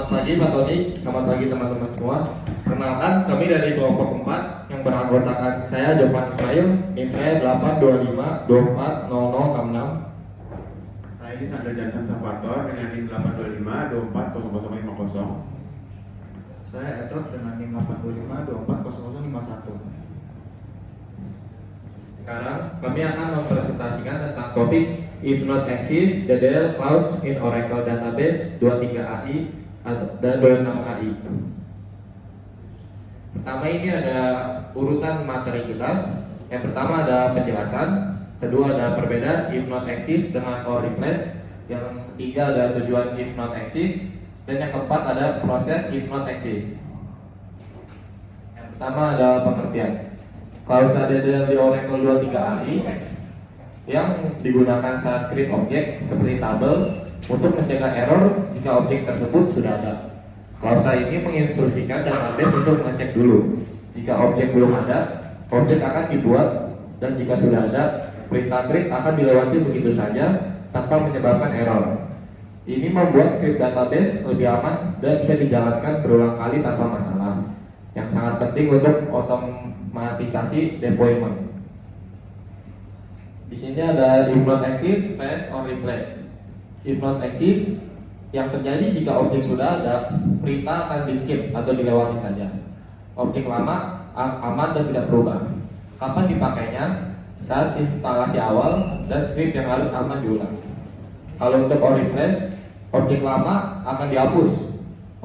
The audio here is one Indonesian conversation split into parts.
Selamat pagi Pak Tony, selamat pagi teman-teman semua. Perkenalkan, kami dari kelompok 4 yang beranggotakan saya Jovan Ismail, NIM saya 825240066. Saya ini Sandra Jansan Safator dengan NIM 825240050. Saya Etos dengan NIM 825240051. Sekarang kami akan mempresentasikan tentang topik If Not Exist, DDL Clause in Oracle Database 23AI dan 26AI. Pertama ini ada urutan materi kita. Yang pertama ada penjelasan, kedua ada perbedaan if not exist dengan or replace, yang ketiga ada tujuan if not exist, dan yang keempat ada proses if not exist. Yang pertama ada pengertian. Clause DDL di Oracle 23AI yang digunakan saat create objek seperti tabel untuk mencegah error jika objek tersebut sudah ada. Clause ini menginstruksikan database untuk mengecek dulu. Jika objek belum ada, objek akan dibuat, dan jika sudah ada, perintah create akan dilewati begitu saja tanpa menyebabkan error. Ini membuat script database lebih aman dan bisa dijalankan berulang kali tanpa masalah. Yang sangat penting untuk otomatisasi deployment. Di sini ada if not exist, pass or replace. If not exist, yang terjadi jika objek sudah ada, perintah akan di skip atau dilewati saja. Objek lama aman dan tidak berubah. Kapan dipakainya? Saat instalasi awal dan script yang harus aman diulang. Kalau untuk or replace, objek lama akan dihapus.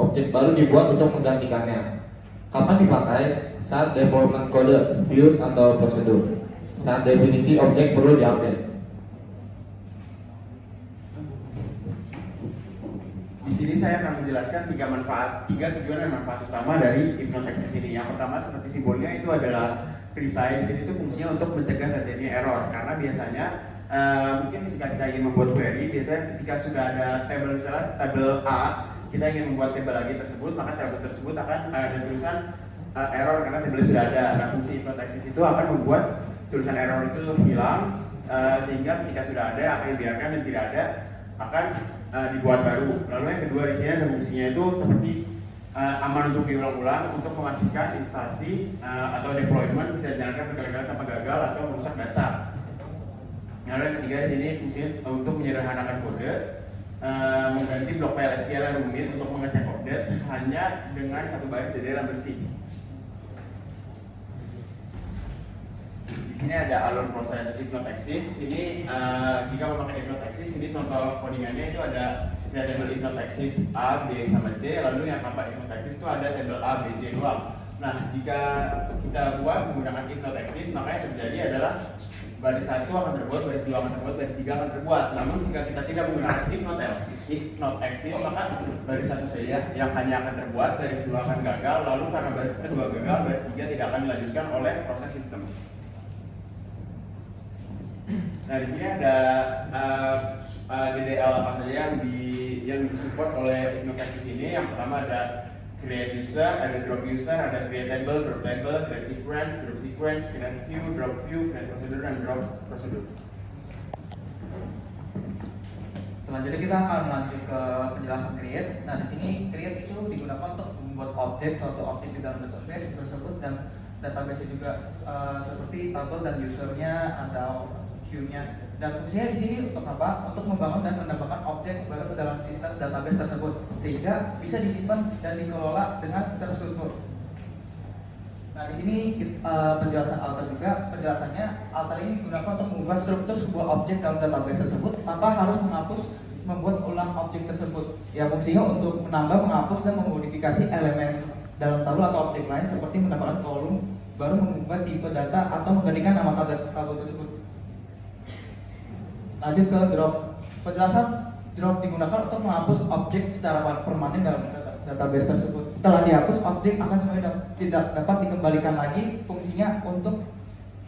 Objek baru dibuat untuk menggantikannya. Kapan dipakai? Saat deployment kode, views atau prosedur. Saat definisi objek perlu diupdate. Di sini saya akan menjelaskan tiga tujuan dan manfaat utama dari if not exist ini. Yang pertama seperti simbolnya itu adalah resign. Di sini itu fungsinya untuk mencegah terjadinya error. Karena biasanya mungkin ketika kita ingin membuat query, biasanya ketika sudah ada tabel, misalnya tabel A, kita ingin membuat tabel lagi tersebut, maka tabel tersebut akan ada tulisan error karena tabelnya sudah ada. Nah, fungsi if not exist itu akan membuat tulisan error itu hilang, sehingga ketika sudah ada akan dibiarkan, dan tidak ada akan dibuat baru. Lalu yang kedua di sini ada fungsinya itu seperti aman untuk diulang-ulang untuk memastikan instalasi atau deployment bisa dijalankan berkali-kali tanpa gagal atau merusak data. Lalu yang ketiga di sini fungsinya untuk menyederhanakan kode, mengganti blok file SQL yang rumit untuk mengecek update hanya dengan satu baris DDL yang bersih. Di sini ada alur proses if not exist. Sini jika memakai if not exist, ini contoh codingannya itu ada table if not exist A, B sama C. Lalu yang tanpa if not exist itu ada table A, B, C doang. Nah, jika kita buat menggunakan if not exist, maka yang terjadi adalah baris 1 akan terbuat, baris 2 akan terbuat, baris 3 akan terbuat. Namun jika kita tidak menggunakan if not exist, maka baris 1 saja yang hanya akan terbuat, baris 2 akan gagal. Lalu karena baris kedua gagal, baris 3 tidak akan dilanjutkan oleh proses sistem. Nah, di sini ada DDL apa saja yang disupport oleh if not exist ini. Yang pertama ada create user, ada drop user, ada create table, drop table, create sequence, drop sequence, create view, drop view, create procedure, dan drop procedure. Selanjutnya kita akan lanjut ke penjelasan create. Nah, di sini create itu digunakan untuk membuat objek, suatu objek di dalam database tersebut, dan database juga seperti tabel dan usernya atau queue-nya. Dan fungsinya di sini untuk apa? Untuk membangun dan menambahkan objek baru ke dalam sistem database tersebut, sehingga bisa disimpan dan dikelola dengan terstruktur. Nah, di sini penjelasan alter juga. Penjelasannya, alter ini digunakan untuk mengubah struktur sebuah objek dalam database tersebut tanpa harus menghapus, membuat ulang objek tersebut. Ya, fungsinya untuk menambah, menghapus, dan memodifikasi elemen dalam tabel atau objek lain, seperti menambahkan kolom baru, mengubah tipe data, atau menggantikan nama tabel tersebut. Lanjut ke drop. Penjelasan drop digunakan untuk menghapus objek secara permanen dalam database tersebut. Setelah dihapus, objek akan sebenarnya tidak dapat dikembalikan lagi. Fungsinya untuk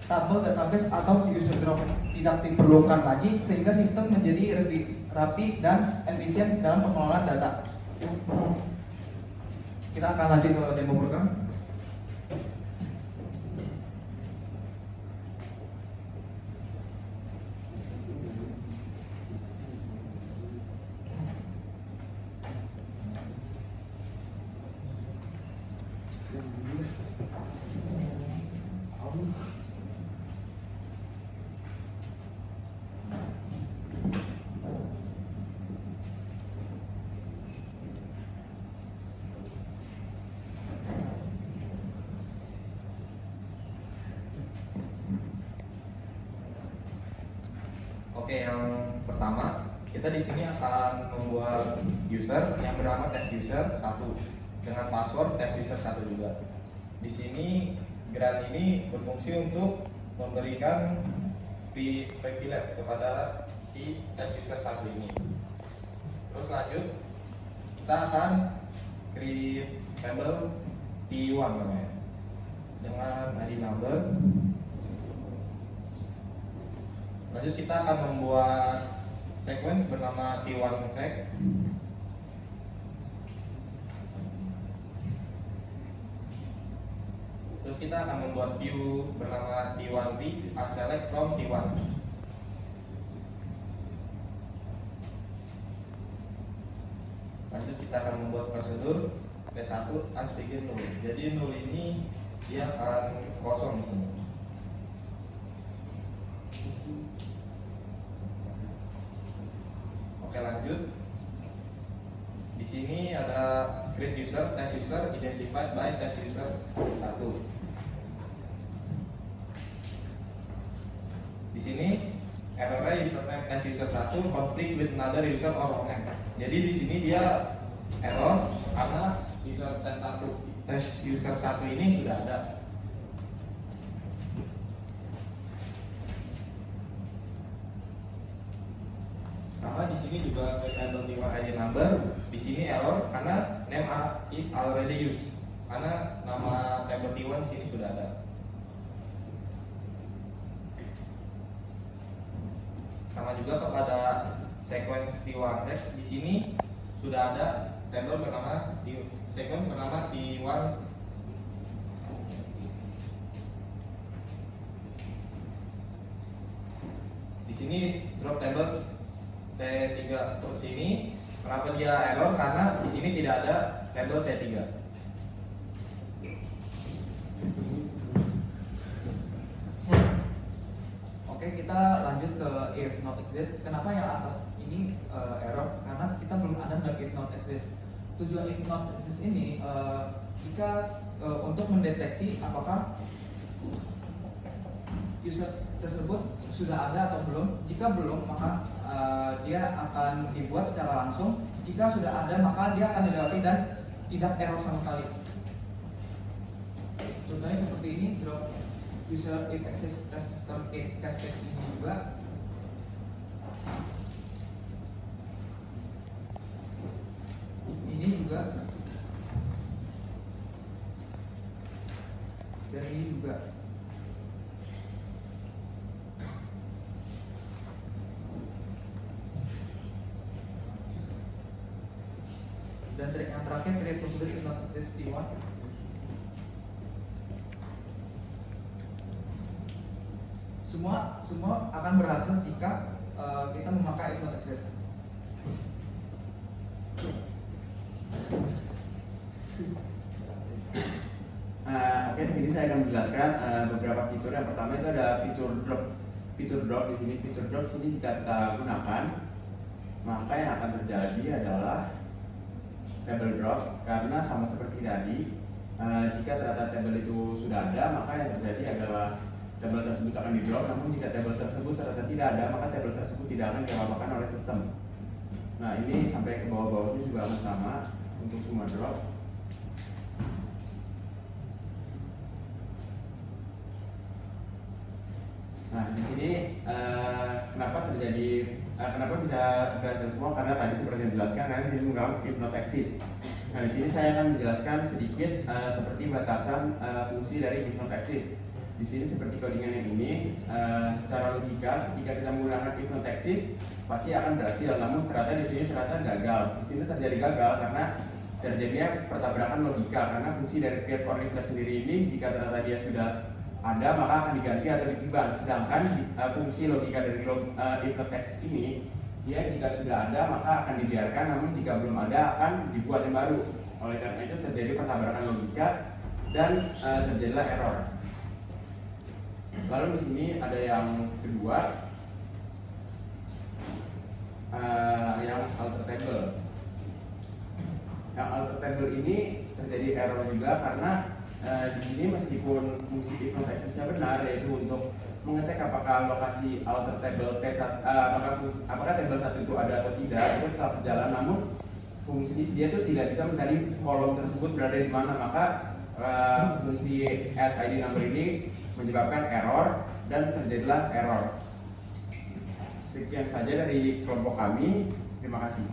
tabel database atau user drop tidak diperlukan lagi, sehingga sistem menjadi lebih rapi dan efisien dalam pengelolaan data. Kita akan lanjut ke demo program. Oke, yang pertama kita di sini akan membuat user yang bernama test user 1 dengan password test user 1 juga. Di sini grant ini berfungsi untuk memberikan privilege kepada si test user 1 ini. Terus lanjut, kita akan create table T1 namanya dengan ID number. Lanjut kita akan membuat sequence bernama T1 sec. Terus kita akan membuat view bernama T1 b as select from T1. Lanjut kita akan membuat prosedur T1 as begin null. Jadi null ini dia akan kosong di sini. Oke, lanjut. Di sini ada create user, test user, identified by test user 1. Di sini errornya username test user 1 conflict with another user or name. Jadi di sini dia error karena user test user 1 ini sudah ada. Sama di sini juga variable T1 ID number. Di sini error karena name is already used. Karena nama table T1 di sini sudah ada. Sama juga kepada sequence T1 set. Di sini sudah ada table bernama sequence bernama T1. Di sini drop table T3 terus ini. Kenapa dia error? Karena di sini tidak ada table T3. Oke, kita lanjut ke if not exist. Kenapa yang atas ini error? Karena kita belum ada if not exist. Tujuan if not exist ini jika untuk mendeteksi apakah user tersebut sudah ada atau belum. Jika belum, maka dia akan dibuat secara langsung. Jika sudah ada, maka dia akan dilewati dan tidak error sama sekali. Contohnya seperti ini, drop user if access cascade ini juga. Ini juga. Dan ini juga. Dan yang terakhir create procedure if not exist T1. Semua akan berhasil jika kita memakai if not exist. Oke, di sini saya akan menjelaskan beberapa fitur. Yang pertama itu ada fitur drop. Fitur drop di sini, fitur drop sini jika kita gunakan, maka yang akan terjadi adalah table drop, karena sama seperti tadi, jika ternyata table itu sudah ada, maka yang terjadi adalah table tersebut akan di drop. Namun jika table tersebut ternyata tidak ada, maka table tersebut tidak akan diapakan oleh sistem. Nah, ini sampai ke bawah-bawahnya juga akan sama untuk semua drop. Nah, di sini kenapa bisa berhasil semua? Karena tadi seperti yang dijelaskan, karena di sini menggunakan if not exist. Nah, di sini saya akan menjelaskan sedikit seperti batasan fungsi dari if not exist. Di sini seperti codingan yang ini, secara logika, ketika kita menggunakan if not exist, pasti akan berhasil. Namun ternyata di sini gagal. Di sini terjadi gagal karena terjadinya pertabrakan logika. Karena fungsi dari create or replace sendiri ini, jika ternyata dia sudah ada, maka akan diganti atau ditimbang. Sedangkan fungsi logika dari if not exist ini, dia jika sudah ada maka akan dibiarkan, namun jika belum ada akan dibuat yang baru. Oleh karena itu terjadi pertabrakan logika dan terjadilah error. Lalu di sini ada yang kedua, yang alter table. Yang alter table ini terjadi error juga karena di sini meskipun fungsi if not access-nya benar, yaitu untuk mengecek apakah lokasi alter table apakah table 1 itu ada atau tidak, itu tetap berjalan, namun fungsi dia tuh tidak bisa mencari kolom tersebut berada di mana, maka fungsi add ID number ini menyebabkan error dan terjadilah error. Sekian saja dari kelompok kami. Terima kasih.